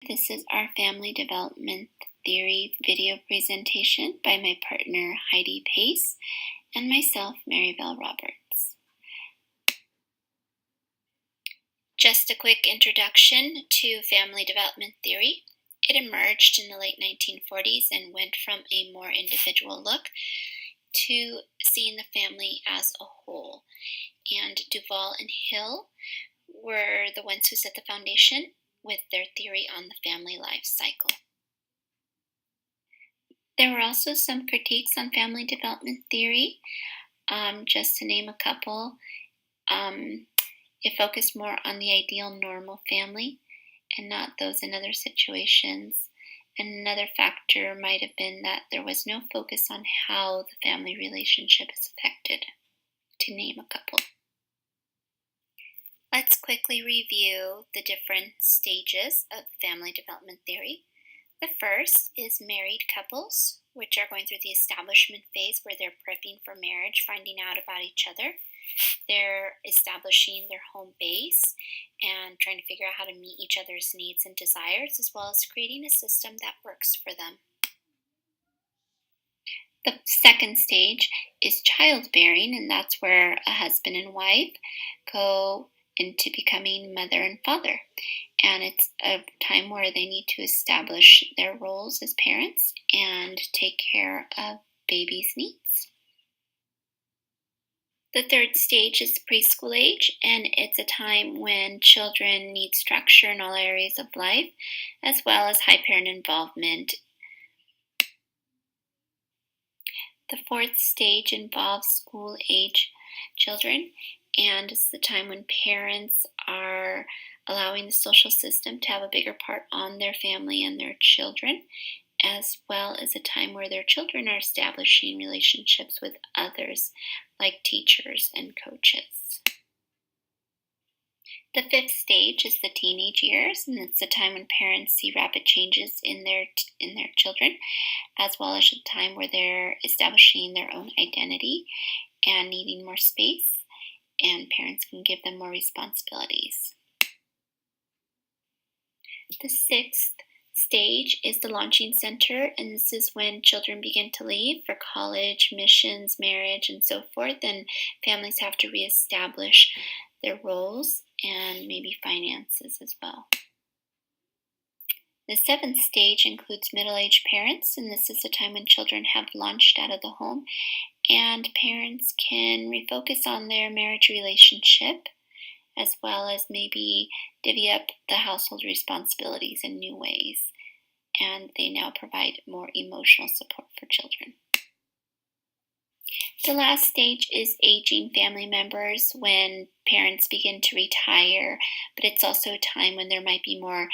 This is our Family Development Theory video presentation by my partner Heidi Pace and myself, Marybelle Roberts. Just a quick introduction to family development theory. It emerged in the late 1940s and went from a more individual look to seeing the family as a whole. And Duvall and Hill were the ones who set the foundation with their theory on the family life cycle. There were also some critiques on family development theory. Just to name a couple, it focused more on the ideal normal family and not those in other situations. And another factor might have been that there was no focus on how the family relationship is affected, to name a couple. Let's quickly review the different stages of family development theory. The first is married couples, which are going through the establishment phase where they're prepping for marriage, finding out about each other. They're establishing their home base and trying to figure out how to meet each other's needs and desires, as well as creating a system that works for them. The second stage is childbearing, and that's where a husband and wife go into becoming mother and father. And it's a time where they need to establish their roles as parents and take care of baby's needs. The third stage is preschool age, and it's a time when children need structure in all areas of life, as well as high parent involvement. The fourth stage involves school age children, and it's the time when parents are allowing the social system to have a bigger part on their family and their children, as well as a time where their children are establishing relationships with others, like teachers and coaches. The fifth stage is the teenage years, and it's a time when parents see rapid changes in their children, as well as a time where they're establishing their own identity and needing more space, and parents can give them more responsibilities. The sixth stage is the launching center, and this is when children begin to leave for college, missions, marriage, and so forth, and families have to reestablish their roles and maybe finances as well. The seventh stage includes middle-aged parents, and this is a time when children have launched out of the home and parents can refocus on their marriage relationship, as well as maybe divvy up the household responsibilities in new ways. And they now provide more emotional support for children. The last stage is aging family members, when parents begin to retire, but it's also a time when there might be more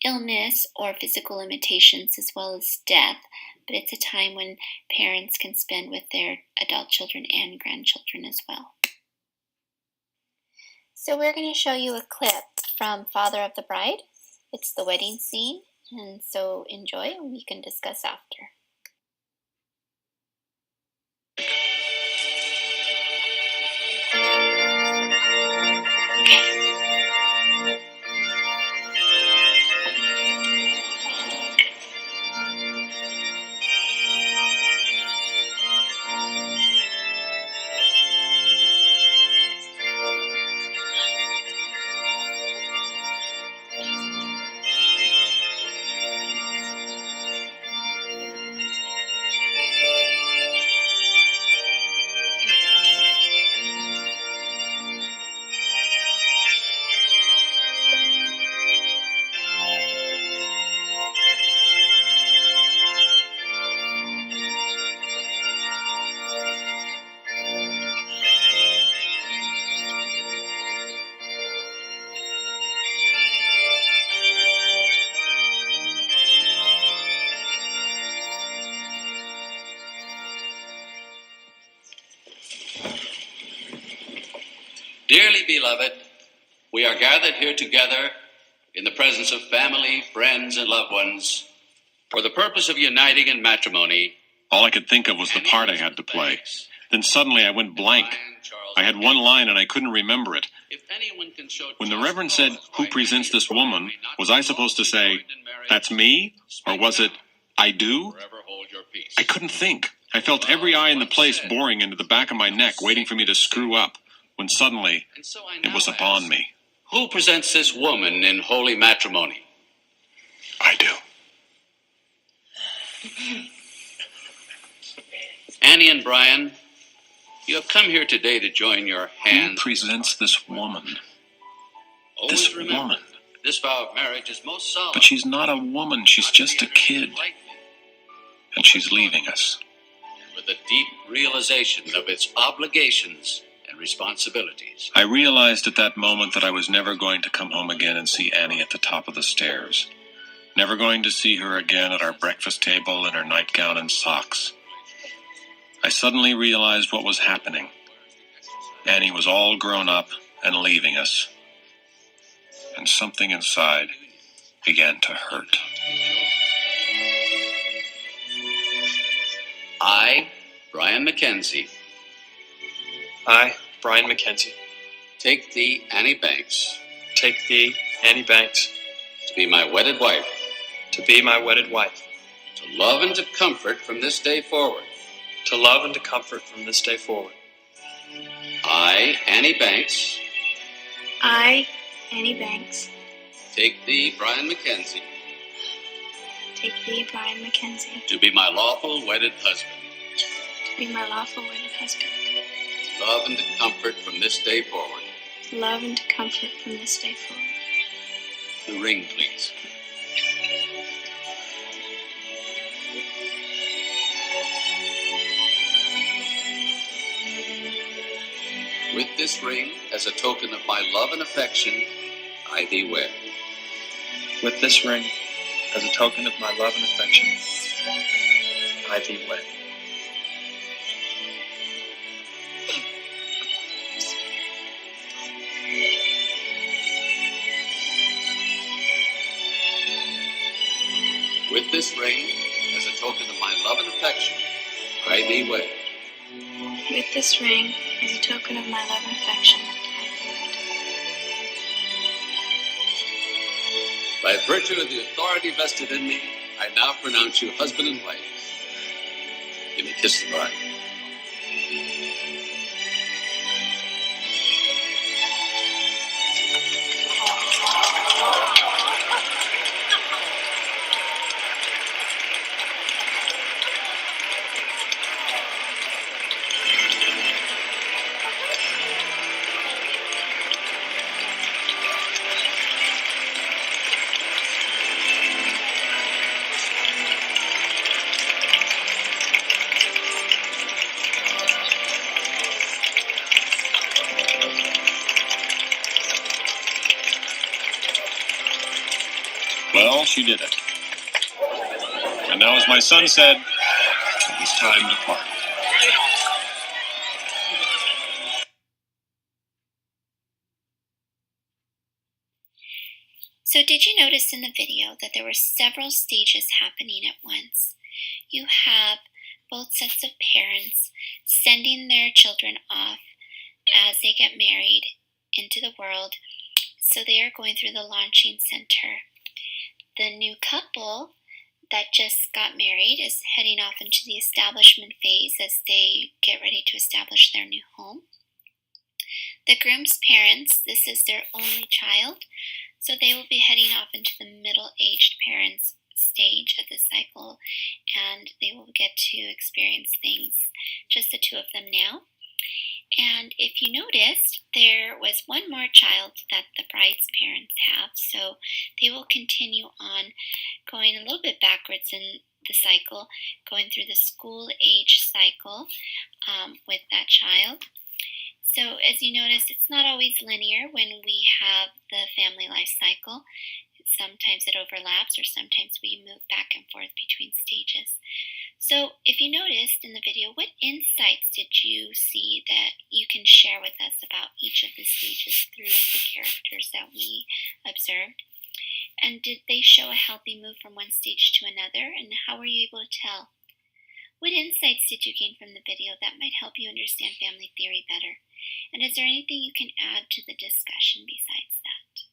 illness or physical limitations as well as death, but it's a time when parents can spend with their adult children and grandchildren as well. So we're going to show you a clip from Father of the Bride. It's the wedding scene, and so enjoy and we can discuss after. Dearly beloved, we are gathered here together in the presence of family, friends, and loved ones for the purpose of uniting in matrimony. All I could think of was the part I had to play. Then suddenly I went blank. I had one line and I couldn't remember it. When the Reverend said, "Who presents this woman?" was I supposed to say, "That's me?" Or was it, "I do?" I couldn't think. I felt every eye in the place boring into the back of my neck, waiting for me to screw up, when suddenly it was upon me. Who presents this woman in holy matrimony? I do. Annie and Brian, you have come here today to join your hands. Who presents this woman? Always This remember, woman. this vow of marriage is most solemn. But she's not a woman, she's just a kid. And she's leaving us. With a deep realization of its obligations and responsibilities. I realized at that moment that I was never going to come home again and see Annie at the top of the stairs. Never going to see her again at our breakfast table in her nightgown and socks. I suddenly realized what was happening. Annie was all grown up and leaving us. And something inside began to hurt. I, Brian Mackenzie. I, Brian Mackenzie. Take thee, Annie Banks. Take thee, Annie Banks. To be my wedded wife. To be my wedded wife. To love and to comfort from this day forward. To love and to comfort from this day forward. I, Annie Banks. I, Annie Banks. Take thee, Brian Mackenzie. Take thee, Brian Mackenzie. To be my lawful wedded husband. To be my lawful wedded husband. To love and to comfort from this day forward. To love and to comfort from this day forward. The ring, please. With this ring, as a token of my love and affection, I thee wed. With this ring, as a token of my love and affection, I thee wed. With this ring, as a token of my love and affection, I thee wed. With this ring, as a token of my love and affection, I thee wed. By virtue of the authority vested in me, I now pronounce you husband and wife. You may kiss the bride. Well, she did it. And now, as my son said, it was time to part. So did you notice in the video that there were several stages happening at once? You have both sets of parents sending their children off as they get married into the world. So they are going through the launching center. The new couple that just got married is heading off into the establishment phase as they get ready to establish their new home. The groom's parents, this is their only child, so they will be heading off into the middle-aged parents stage of the cycle, and they will get to experience things, just the two of them now. And if you noticed, there was one more child that the bride's parents have, so they will continue on going a little bit backwards in the cycle, going through the school age cycle with that child. So as you notice, it's not always linear when we have the family life cycle. Sometimes it overlaps, or sometimes we move back and forth between stages. So if you noticed in the video, what insights did you see that you can share with us about each of the stages through the characters that we observed? And did they show a healthy move from one stage to another? And how were you able to tell? What insights did you gain from the video that might help you understand family theory better? And is there anything you can add to the discussion besides that?